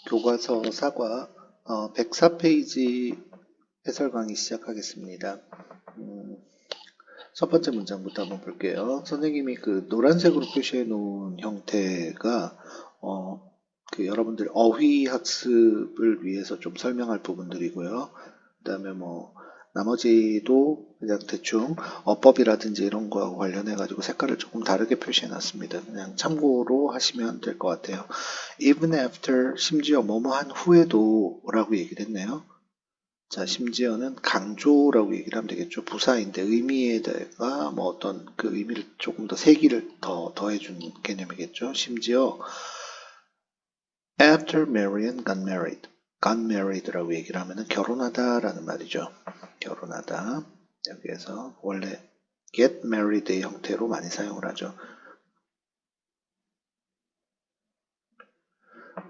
교과서 사과 104페이지 해설 강의 시작하겠습니다. 첫 번째 문장부터 한번 볼게요. 선생님이 그 노란색으로 표시해 놓은 형태가 여러분들 어휘 학습을 위해서 좀 설명할 부분들이고요. 그 다음에 나머지도 그냥 대충 어법이라든지 이런 거하고 관련해 가지고 색깔을 조금 다르게 표시해 놨습니다. 그냥 참고로 하시면 될 것 같아요. Even after, 심지어 뭐뭐한 후에도 라고 얘기를 했네요. 자, 심지어는 강조라고 얘기를 하면 되겠죠. 부사인데 의미에다가 어떤 그 의미를 조금 더 세기를 더해준 개념이겠죠. 심지어 after Marian got married라고 얘기를 하면은 결혼하다라는 말이죠. 결혼하다. 여기에서 원래 get married의 형태로 많이 사용을 하죠.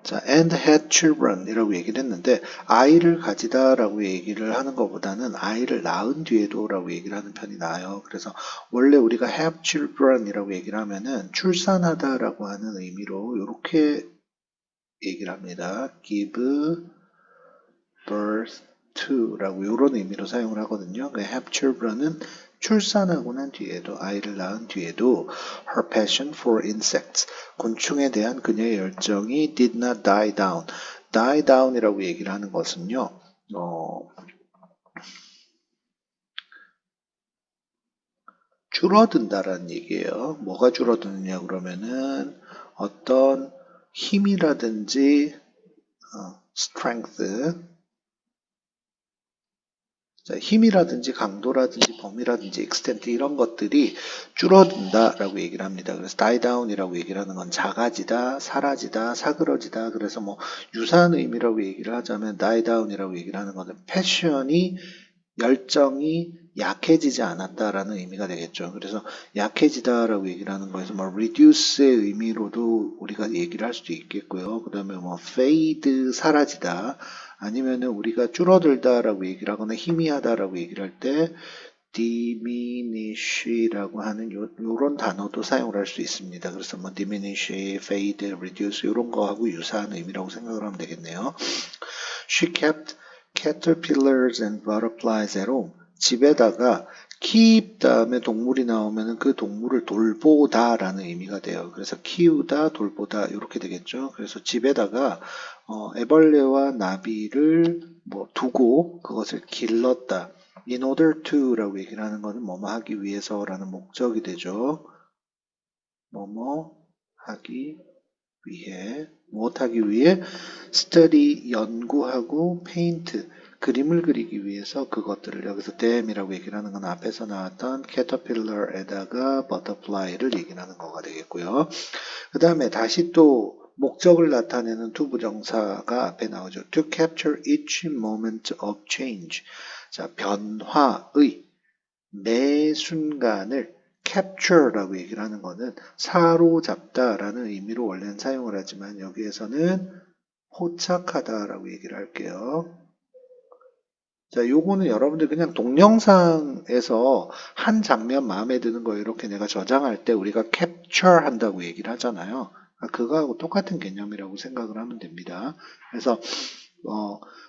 자, and had children 이라고 얘기를 했는데 아이를 가지다 라고 얘기를 하는 것보다는 아이를 낳은 뒤에도 라고 얘기를 하는 편이 나아요. 그래서 원래 우리가 have children 이라고 얘기를 하면은 출산하다 라고 하는 의미로 이렇게 얘기를 합니다. give birth to 라고 이런 의미로 사용을 하거든요. have children은 출산하고 난 뒤에도, 아이를 낳은 뒤에도 her passion for insects, 곤충에 대한 그녀의 열정이 did not die down. die down 이라고 얘기를 하는 것은요, 줄어든다라는 얘기예요. 뭐가 줄어드느냐 그러면은 어떤 힘이라든지 strength, 자, 힘이라든지 강도라든지 범위라든지 extent 이런 것들이 줄어든다라고 얘기를 합니다. 그래서 die down이라고 얘기를 하는 건 작아지다, 사라지다, 사그러지다. 그래서 유사한 의미라고 얘기를 하자면 die down이라고 얘기를 하는 것은 패션이 열정이 약해지지 않았다라는 의미가 되겠죠. 그래서 약해지다라고 얘기를 하는 거에서 reduce의 의미로도 우리가 얘기를 할 수도 있겠고요. 그 다음에 fade 사라지다. 아니면은 우리가 줄어들다라고 얘기를 하거나 희미하다라고 얘기를 할 때 diminish라고 하는 요런 단어도 사용을 할 수 있습니다. 그래서 diminish, fade, reduce 이런 거하고 유사한 의미라고 생각을 하면 되겠네요. She kept caterpillars and butterflies at home. 집에다가 keep 다음에 동물이 나오면 그 동물을 돌보다라는 의미가 돼요. 그래서 키우다, 돌보다 이렇게 되겠죠. 그래서 집에다가 애벌레와 나비를 두고 그것을 길렀다. In order to라고 얘기를 하는 것은 뭐뭐 하기 위해서라는 목적이 되죠. 뭐뭐 하기 위해, 무엇하기 위해? study, 연구하고 paint, 그림을 그리기 위해서 그것들을 여기서 dam이라고 얘기를 하는 건 앞에서 나왔던 caterpillar에다가 butterfly를 얘기를 하는 거가 되겠고요. 그 다음에 다시 또 목적을 나타내는 투부정사가 앞에 나오죠. To capture each moment of change. 자, 변화의 매 순간을 capture라고 얘기를 하는 거는 사로잡다라는 의미로 원래는 사용을 하지만 여기에서는 포착하다라고 얘기를 할게요. 자, 요거는 여러분들 그냥 동영상에서 한 장면 마음에 드는 거 이렇게 내가 저장할 때 우리가 capture 한다고 얘기를 하잖아요. 그거하고 똑같은 개념이라고 생각을 하면 됩니다. 그래서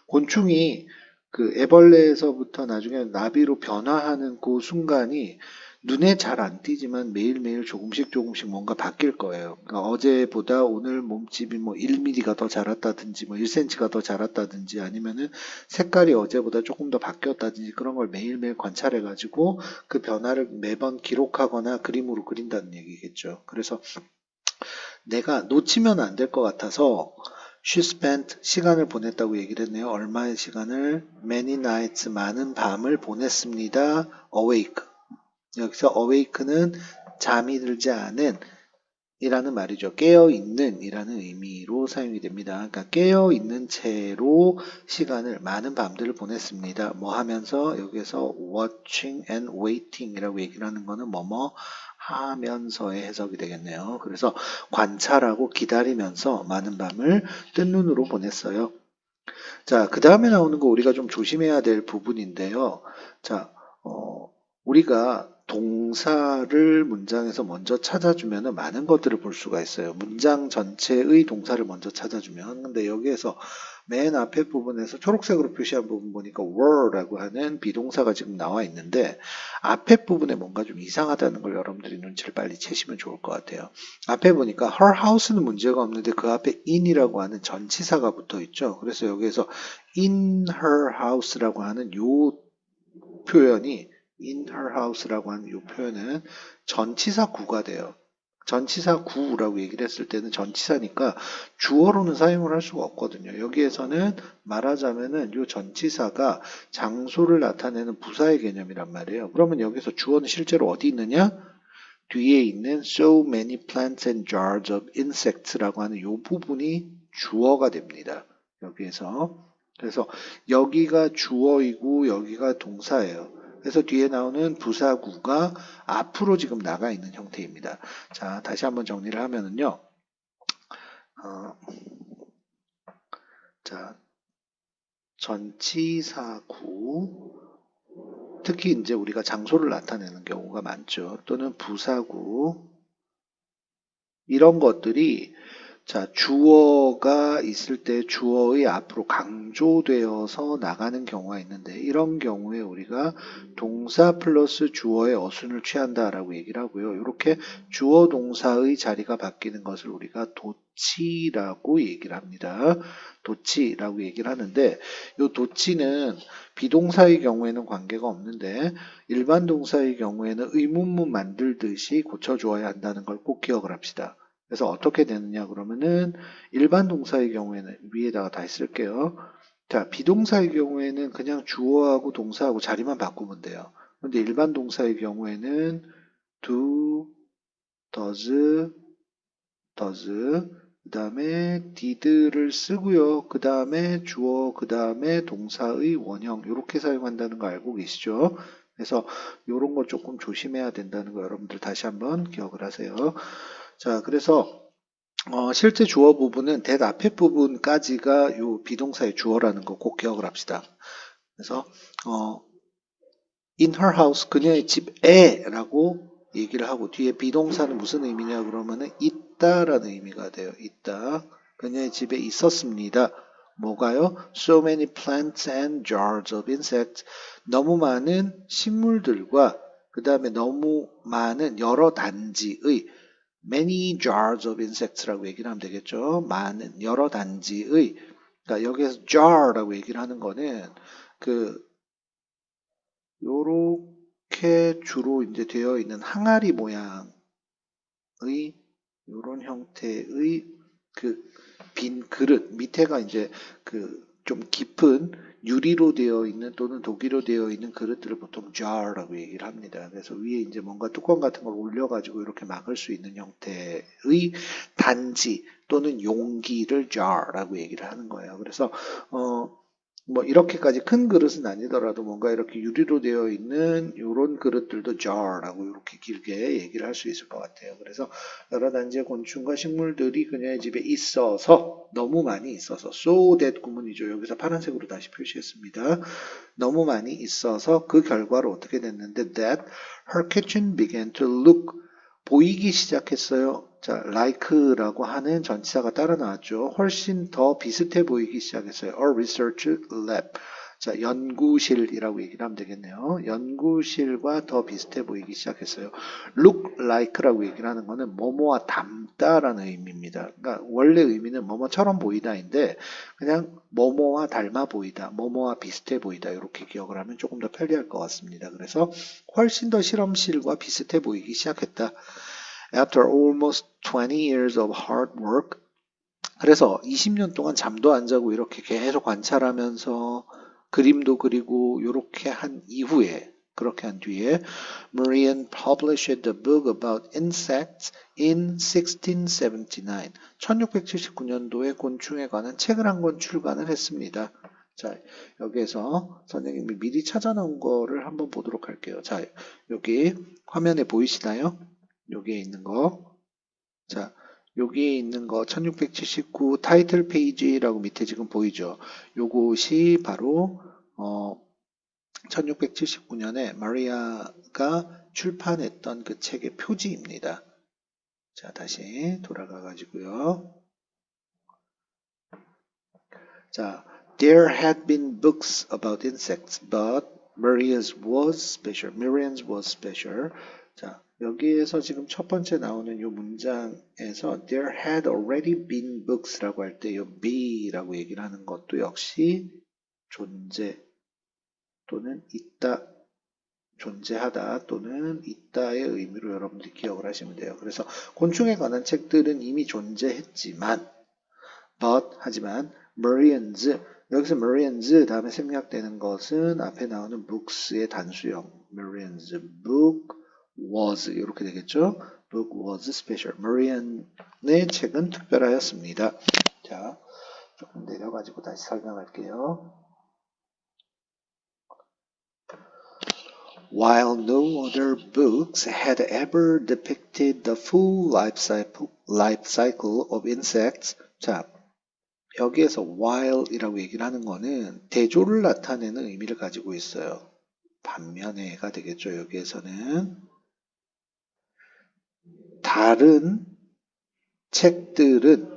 곤충이 그 애벌레에서부터 나중에 나비로 변화하는 그 순간이 눈에 잘 안 띄지만 매일매일 조금씩 뭔가 바뀔 거예요. 그러니까 어제보다 오늘 몸집이 1mm가 더 자랐다든지 1cm가 더 자랐다든지 아니면은 색깔이 어제보다 조금 더 바뀌었다든지 그런 걸 매일매일 관찰해 가지고 그 변화를 매번 기록하거나 그림으로 그린다는 얘기겠죠. 그래서 내가 놓치면 안 될 것 같아서 She spent, 시간을 보냈다고 얘기를 했네요. 얼마의 시간을? Many nights, 많은 밤을 보냈습니다. Awake. 여기서 awake는 잠이 들지 않은 이라는 말이죠. 깨어있는 이라는 의미로 사용이 됩니다. 그러니까 깨어있는 채로 시간을 많은 밤들을 보냈습니다. 뭐 하면서 여기서 watching and waiting 이라고 얘기를 하는 거는 뭐뭐 하면서의 해석이 되겠네요. 그래서 관찰하고 기다리면서 많은 밤을 뜬 눈으로 보냈어요. 자, 그 다음에 나오는 거 우리가 좀 조심해야 될 부분인데요. 자, 우리가 동사를 문장에서 먼저 찾아주면 많은 것들을 볼 수가 있어요. 문장 전체의 동사를 먼저 찾아주면. 근데 여기에서 맨 앞에 부분에서 초록색으로 표시한 부분 보니까 were라고 하는 비동사가 지금 나와 있는데 앞에 부분에 뭔가 좀 이상하다는 걸 여러분들이 눈치를 빨리 채시면 좋을 것 같아요. 앞에 보니까 her house는 문제가 없는데 그 앞에 in이라고 하는 전치사가 붙어 있죠. 그래서 여기에서 in her house라고 하는 요 표현이 in her house라고 하는 이 표현은 전치사 구가 돼요. 전치사 구라고 얘기를 했을 때는 전치사니까 주어로는 사용을 할 수가 없거든요. 여기에서는 말하자면은 이 전치사가 장소를 나타내는 부사의 개념이란 말이에요. 그러면 여기서 주어는 실제로 어디 있느냐? 뒤에 있는 so many plants and jars of insects라고 하는 이 부분이 주어가 됩니다. 여기에서. 그래서 여기가 주어이고 여기가 동사예요. 그래서 뒤에 나오는 부사구가 앞으로 지금 나가 있는 형태입니다. 자, 다시 한번 정리를 하면은요. 자, 전치사구, 특히 이제 우리가 장소를 나타내는 경우가 많죠. 또는 부사구, 이런 것들이 자, 주어가 있을 때 주어의 앞으로 강조되어서 나가는 경우가 있는데 이런 경우에 우리가 동사 플러스 주어의 어순을 취한다라고 얘기를 하고요. 이렇게 주어 동사의 자리가 바뀌는 것을 우리가 도치라고 얘기를 합니다. 도치라고 얘기를 하는데 이 도치는 비동사의 경우에는 관계가 없는데 일반 동사의 경우에는 의문문 만들듯이 고쳐주어야 한다는 걸 꼭 기억을 합시다. 그래서 어떻게 되느냐 그러면은 일반 동사의 경우에는 위에다가 다 쓸게요. 자, 비동사의 경우에는 그냥 주어하고 동사하고 자리만 바꾸면 돼요. 그런데 일반 동사의 경우에는 do, does, 그 다음에 did를 쓰고요. 그 다음에 주어, 그 다음에 동사의 원형 이렇게 사용한다는 거 알고 계시죠? 그래서 이런 거 조금 조심해야 된다는 거 여러분들 다시 한번 기억을 하세요. 자, 그래서 실제 주어 부분은 that 앞에 부분까지가 요 비동사의 주어라는 거 꼭 기억을 합시다. 그래서 in her house 그녀의 집에라고 얘기를 하고 뒤에 비동사는 무슨 의미냐 그러면은 있다라는 의미가 돼요. 있다. 그녀의 집에 있었습니다. 뭐가요? So many plants and jars of insects. 너무 많은 식물들과 그 다음에 너무 많은 여러 단지의 many jars of insects라고 얘기를 하면 되겠죠. 많은 여러 단지의 그러니까 여기에서 jar라고 얘기를 하는 거는 요렇게 주로 이제 되어 있는 항아리 모양의 요런 형태의 빈 그릇 밑에가 이제 좀 깊은 유리로 되어 있는 또는 독이로 되어 있는 그릇들을 보통 jar라고 얘기를 합니다. 그래서 위에 이제 뭔가 뚜껑 같은 걸 올려가지고 이렇게 막을 수 있는 형태의 단지 또는 용기를 jar라고 얘기를 하는 거예요. 그래서 뭐 이렇게까지 큰 그릇은 아니더라도 뭔가 이렇게 유리로 되어 있는 이런 그릇들도 jar라고 이렇게 길게 얘기를 할 수 있을 것 같아요. 그래서 여러 단지의 곤충과 식물들이 그녀의 집에 있어서 너무 많이 있어서 so that 구문이죠. 여기서 파란색으로 다시 표시했습니다. 너무 많이 있어서 그 결과로 어떻게 됐는데 that her kitchen began to look 보이기 시작했어요. 자, like라고 하는 전치사가 따라 나왔죠. 훨씬 더 비슷해 보이기 시작했어요. A research lab. 자, 연구실이라고 얘기를 하면 되겠네요. 연구실과 더 비슷해 보이기 시작했어요. look like라고 얘기를 하는 거는 뭐뭐와 닮다라는 의미입니다. 그러니까 원래 의미는 뭐뭐처럼 보이다인데 그냥 뭐뭐와 닮아 보이다, 뭐뭐와 비슷해 보이다 이렇게 기억을 하면 조금 더 편리할 것 같습니다. 그래서 훨씬 더 실험실과 비슷해 보이기 시작했다. After almost 20 years of hard work, 그래서 20년 동안 잠도 안 자고 이렇게 계속 관찰하면서 그림도 그리고 이렇게 한 이후에 그렇게 한 뒤에 Marian published a book about insects in 1679. 1679년도에 곤충에 관한 책을 한 권 출간을 했습니다. 자, 여기에서 선생님이 미리 찾아놓은 거를 한번 보도록 할게요. 자, 여기 화면에 보이시나요? 여기에 있는 거. 자, 여기에 있는 거 1679 타이틀 페이지라고 밑에 지금 보이죠? 요것이 바로 1679년에 마리아 마리아가 출판했던 그 책의 표지입니다. 자, 다시 돌아가 가지고요. 자, there had been books about insects, but Maria's was special. Marian's was special. 자, 여기에서 지금 첫 번째 나오는 이 문장에서 there had already been books라고 할 때 이 be라고 얘기를 하는 것도 역시 존재 또는 있다, 존재하다 또는 있다의 의미로 여러분들이 기억을 하시면 돼요. 그래서 곤충에 관한 책들은 이미 존재했지만 하지만 Marian's 여기서 Marian's 다음에 생략되는 것은 앞에 나오는 books의 단수형 Marian's book was 이렇게 되겠죠. book was special. Marian의 책은 특별하였습니다. 자, 조금 내려가지고 다시 설명할게요. While no other books had ever depicted the full life cycle of insects, 자, 여기에서 while이라고 얘기를 하는 거는 대조를 나타내는 의미를 가지고 있어요. 반면에가 되겠죠. 여기에서는 다른 책들은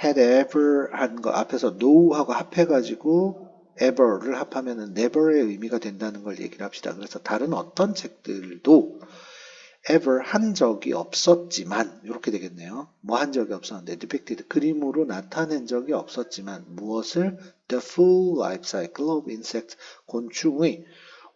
had ever 한 거 앞에서 no하고 합해가지고 ever를 합하면 never의 의미가 된다는 걸 얘기를 합시다. 그래서 다른 어떤 책들도 ever 한 적이 없었지만 이렇게 되겠네요. 뭐 한 적이 없었는데 depicted 그림으로 나타낸 적이 없었지만 무엇을 the full life cycle of insects 곤충의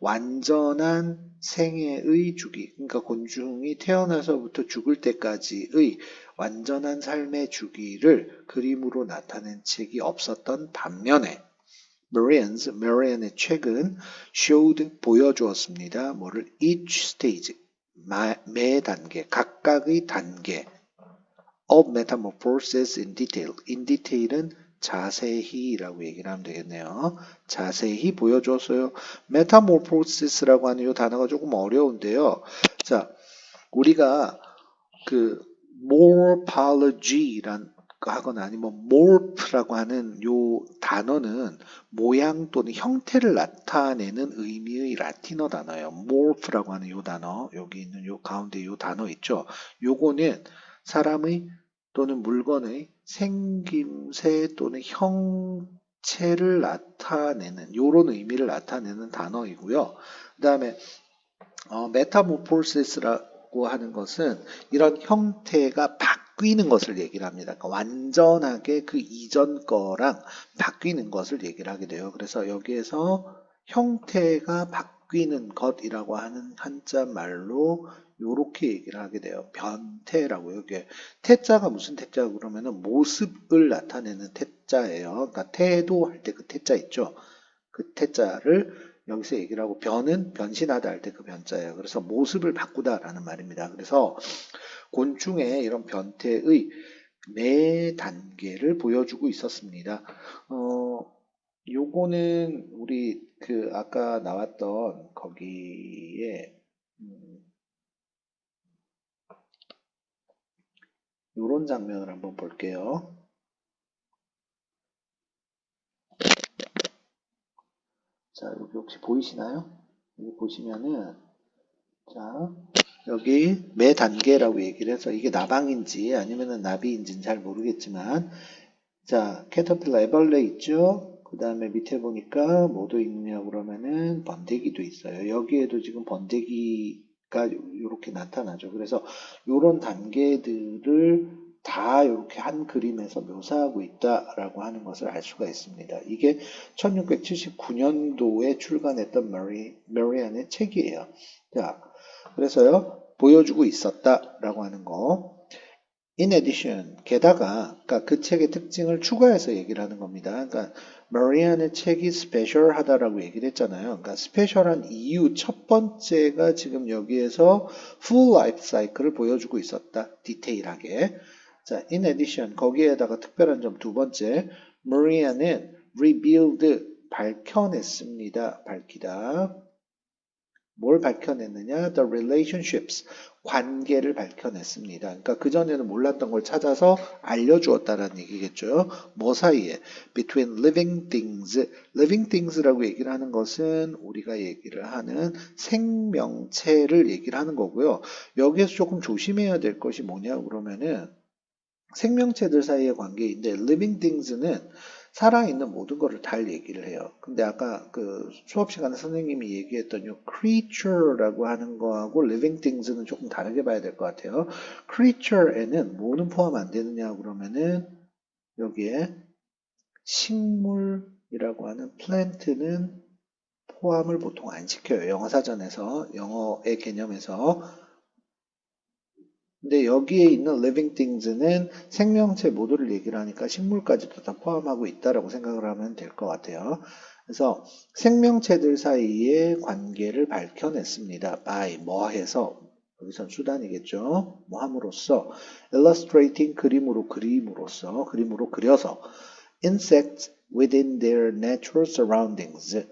완전한 생애의 주기 그러니까 곤충이 태어나서부터 죽을 때까지의 완전한 삶의 주기를 그림으로 나타낸 책이 없었던 반면에 Marian의 책은 showed 보여주었습니다. 뭐를 each stage 매 단계, 각각의 단계 of metamorphosis in detail. in detail은 자세히라고 얘기를 하면 되겠네요. 자세히 보여줬어요. metamorphosis라고 하는 이 단어가 조금 어려운데요. 자, 우리가 그 morphology란 하거나 아니면 morph라고 하는 요 단어는 모양 또는 형태를 나타내는 의미의 라틴어 단어예요. morph라고 하는 요 단어, 여기 있는 요 가운데 요 단어 있죠. 요거는 사람의 또는 물건의 생김새 또는 형체를 나타내는 요런 의미를 나타내는 단어이고요. 그 다음에 메타모포시스라고 하는 것은 이런 형태가 바뀌는 것을 얘기를 합니다. 그러니까 완전하게 그 이전 거랑 바뀌는 것을 얘기를 하게 돼요. 그래서 여기에서 형태가 바뀌는 것이라고 하는 한자 말로 요렇게 얘기를 하게 돼요. 변태라고요. 이게 태자가 무슨 태자고 그러면은 모습을 나타내는 태자예요. 그러니까 태도 할 때 그 태자 있죠. 그 태자를 여기서 얘기를 하고 변은 변신하다 할 때 그 변자예요. 그래서 모습을 바꾸다라는 말입니다. 그래서 곤충의 이런 변태의 매 단계를 보여주고 있었습니다. 요거는 우리 그 아까 나왔던 거기에 요런 장면을 한번 볼게요. 자, 여기 혹시 보이시나요? 여기 보시면은 자, 여기 매 단계라고 얘기를 해서 이게 나방인지 아니면은 나비인지는 잘 모르겠지만 자, 캐터필러 애벌레 있죠? 그 다음에 밑에 보니까 뭐도 있느냐 그러면은 번데기도 있어요. 여기에도 지금 번데기가 이렇게 나타나죠. 그래서 이런 단계들을 다 이렇게 한 그림에서 묘사하고 있다라고 하는 것을 알 수가 있습니다. 이게 1679년도에 출간했던 메리안의 책이에요. 자, 그래서요, 보여주고 있었다라고 하는 거. In addition, 게다가, 그러니까 그 책의 특징을 추가해서 얘기를 하는 겁니다. 그러니까 메리안의 책이 스페셜하다라고 얘기를 했잖아요. 그러니까 스페셜한 이유 첫 번째가 지금 여기에서 full life cycle을 보여주고 있었다. 디테일하게. 자, in addition, 거기에다가 특별한 점 두 번째, 메리안은 revealed, 밝혀냈습니다. 밝히다. 뭘 밝혀냈느냐? The relationships, 관계를 밝혀냈습니다. 그러니까 그전에는 몰랐던 걸 찾아서 알려주었다라는 얘기겠죠. 뭐 사이에? Between living things. living things라고 얘기를 하는 것은 우리가 얘기를 하는 생명체를 얘기를 하는 거고요. 여기에서 조금 조심해야 될 것이 뭐냐 그러면은 생명체들 사이의 관계인데 living things는 살아있는 모든 것을 다 얘기를 해요. 근데 아까 그 수업 시간에 선생님이 얘기했던 요 creature라고 하는 거하고 living things는 조금 다르게 봐야 될 것 같아요. creature에는 뭐는 포함 안 되느냐 그러면은 여기에 식물이라고 하는 plant는 포함을 보통 안 시켜요. 영어 사전에서, 영어의 개념에서. 근데 여기에 있는 living things는 생명체 모두를 얘기를 하니까 식물까지도 다 포함하고 있다라고 생각을 하면 될 것 같아요. 그래서 생명체들 사이의 관계를 밝혀냈습니다. by 뭐 해서 여기선 수단이겠죠. 뭐 함으로써 illustrating 그림으로 그려서 insects within their natural surroundings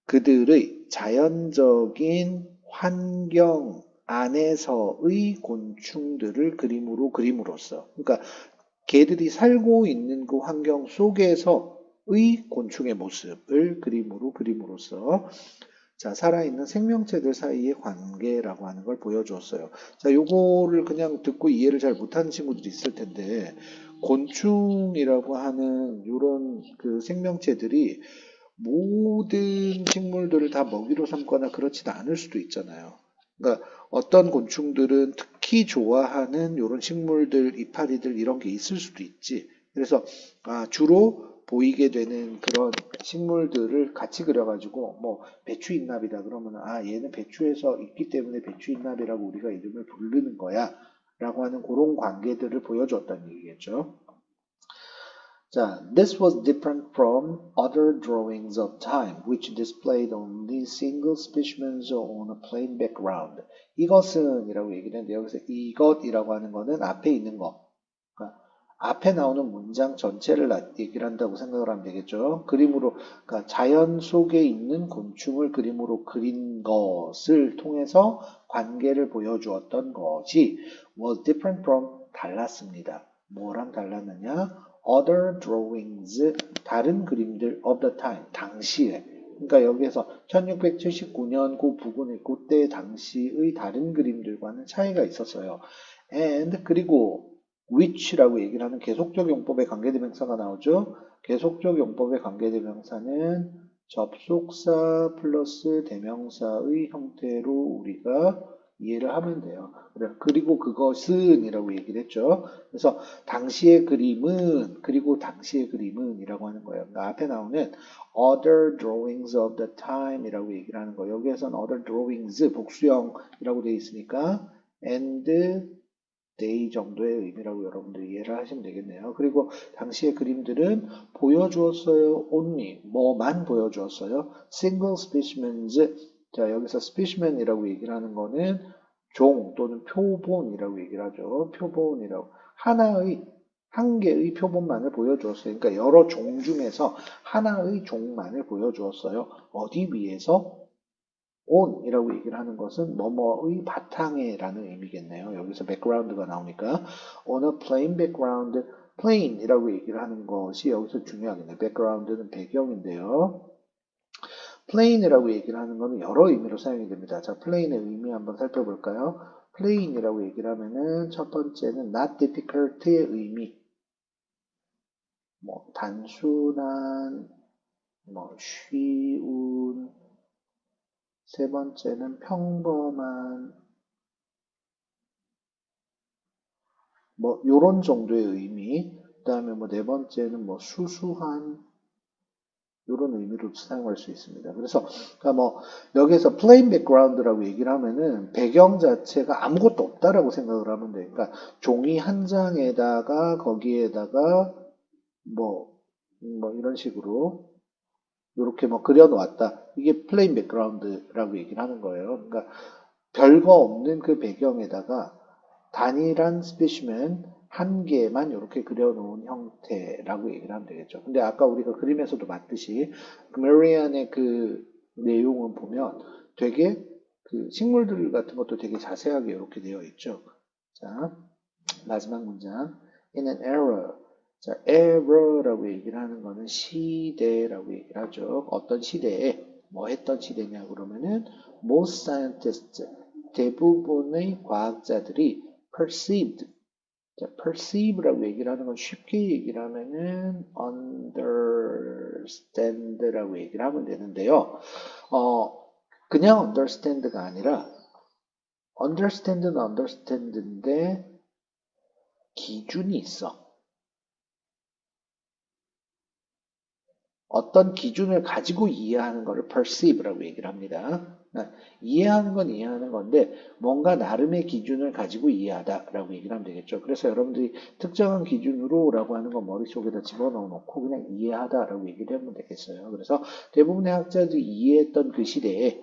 그들의 자연적인 환경 안에서의 곤충들을 그림으로 그림으로써 그러니까 개들이 살고 있는 그 환경 속에서의 곤충의 모습을 그림으로 그림으로써 자, 살아있는 생명체들 사이의 관계라고 하는 걸 보여주었어요. 자, 요거를 그냥 듣고 이해를 잘 못하는 친구들이 있을 텐데, 곤충이라고 하는 요런 그 생명체들이 모든 식물들을 다 먹이로 삼거나 그렇지도 않을 수도 있잖아요. 그러니까 어떤 곤충들은 특히 좋아하는 이런 식물들, 이파리들 이런 게 있을 수도 있지. 그래서 주로 보이게 되는 그런 식물들을 같이 그려가지고 뭐 배추인납이다 그러면 얘는 배추에서 있기 때문에 배추인납이라고 우리가 이름을 부르는 거야 라고 하는 그런 관계들을 보여줬다는 얘기겠죠. 자, this was different from other drawings of time, which displayed only single specimens on a plain background. 이것은 이라고 얘기를 했는데 여기서 이것이라고 하는 거는 앞에 있는 거. 그러니까 앞에 나오는 문장 전체를 얘기를 한다고 생각을 하면 되겠죠. 그림으로, 그러니까 자연 속에 있는 곤충을 그림으로 그린 것을 통해서 관계를 보여주었던 것이 was different from 달랐습니다. 뭐랑 달랐느냐? other drawings, 다른 그림들 of the time, 당시에. 그러니까 여기에서 1679년 그 부근에 그때 당시의 다른 그림들과는 차이가 있었어요. and 그리고 which라고 얘기를 하는 계속적 용법의 관계대명사가 나오죠. 계속적 용법의 관계대명사는 접속사 플러스 대명사의 형태로 우리가 이해를 하면 돼요. 그리고 그것은 이라고 얘기를 했죠. 그래서 당시의 그림은 그리고 당시의 그림은 이라고 하는 거예요. 그러니까 앞에 나오는 other drawings of the time 이라고 얘기를 하는 거예요. 여기에서는 other drawings 복수형이라고 되어 있으니까 and day 정도의 의미라고 여러분들이 이해를 하시면 되겠네요. 그리고 당시의 그림들은 보여주었어요. only 뭐만 보여주었어요. single specimens 자 여기서 specimen이라고 얘기를 하는 거는 종 또는 표본이라고 얘기를 하죠. 표본이라고 하나의 한 개의 표본만을 보여주었어요. 그러니까 여러 종 중에서 하나의 종만을 보여주었어요. 어디 위에서? on이라고 얘기를 하는 것은 뭐뭐의 바탕에라는 의미겠네요. 여기서 background가 나오니까 on a plain background, plain이라고 얘기를 하는 것이 여기서 중요하겠네요. background는 배경인데요. plain이라고 얘기를 하는 것은 여러 의미로 사용이 됩니다. 자, plain의 의미 한번 살펴볼까요? plain이라고 얘기를 하면은 첫 번째는 not difficult의 의미, 뭐 단순한, 뭐 쉬운, 세 번째는 평범한, 뭐 요런 정도의 의미. 그 다음에 뭐 네 번째는 뭐 수수한 요런 의미로 사용할 수 있습니다. 그래서 그러니까 뭐 여기서 plain background라고 얘기를 하면은 배경 자체가 아무것도 없다라고 생각을 하면 돼요. 그러니까 종이 한 장에다가 거기에다가 뭐 이런 식으로 이렇게 뭐 그려놓았다. 이게 plain background라고 얘기를 하는 거예요. 그러니까 별거 없는 그 배경에다가 단일한 스페시멘 한 개만 이렇게 그려놓은 형태라고 얘기를 하면 되겠죠. 근데 아까 우리가 그림에서도 봤듯이 메리안의 그 내용은 보면 되게 그 식물들 같은 것도 되게 자세하게 이렇게 되어 있죠. 자, 마지막 문장. In an era. 자, era라고 얘기를 하는 거는 시대라고 얘기를 하죠. 어떤 시대에 뭐 했던 시대냐 그러면은 most scientists 대부분의 과학자들이 perceived. 자, perceive라고 얘기를 하는 건 쉽게 얘기를 하면은 understand라고 얘기를 하면 되는데요. 그냥 understand가 아니라 understand는 understand인데 기준이 있어. 어떤 기준을 가지고 이해하는 것을 perceive라고 얘기를 합니다. 이해하는 건 이해하는 건데 뭔가 나름의 기준을 가지고 이해하다라고 얘기를 하면 되겠죠. 그래서 여러분들이 특정한 기준으로라고 하는 건 머릿속에다 집어넣어 놓고 그냥 이해하다라고 얘기를 하면 되겠어요. 그래서 대부분의 학자들이 이해했던 그 시대에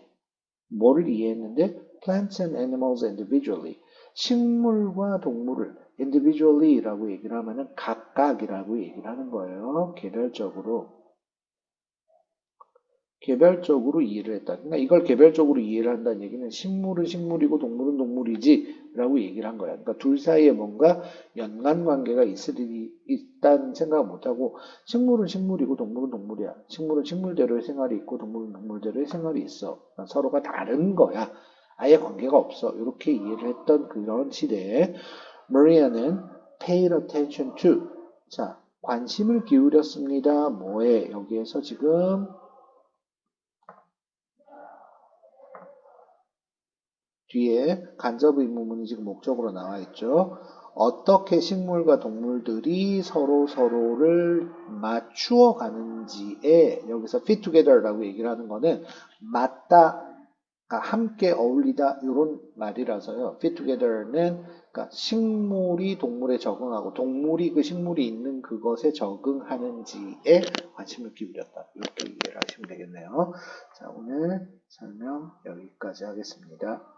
뭐를 이해했는데 plants and animals individually 식물과 동물을 individually라고 얘기를 하면은 각각이라고 얘기를 하는 거예요. 개별적으로 이해를 했다. 그러니까 이걸 개별적으로 이해를 한다는 얘기는 식물은 식물이고 동물은 동물이지 라고 얘기를 한 거야. 그러니까 둘 사이에 뭔가 연관관계가 있다는 생각을 못하고 식물은 식물이고 동물은 동물이야. 식물은 식물대로의 생활이 있고 동물은 동물대로의 생활이 있어. 그러니까 서로가 다른 거야. 아예 관계가 없어. 이렇게 이해를 했던 그런 시대에 Maria는 paid attention to. 자, 관심을 기울였습니다. 뭐에? 여기에서 지금 뒤에 간접 의문문이 지금 목적으로 나와 있죠. 어떻게 식물과 동물들이 서로를 맞추어 가는지에 여기서 fit together라고 얘기를 하는 거는 맞다, 그러니까 함께 어울리다 이런 말이라서요. fit together는 그러니까 식물이 동물에 적응하고 동물이 그 식물이 있는 그것에 적응하는지에 관심을 기울였다. 이렇게 이해를 하시면 되겠네요. 자, 오늘 설명 여기까지 하겠습니다.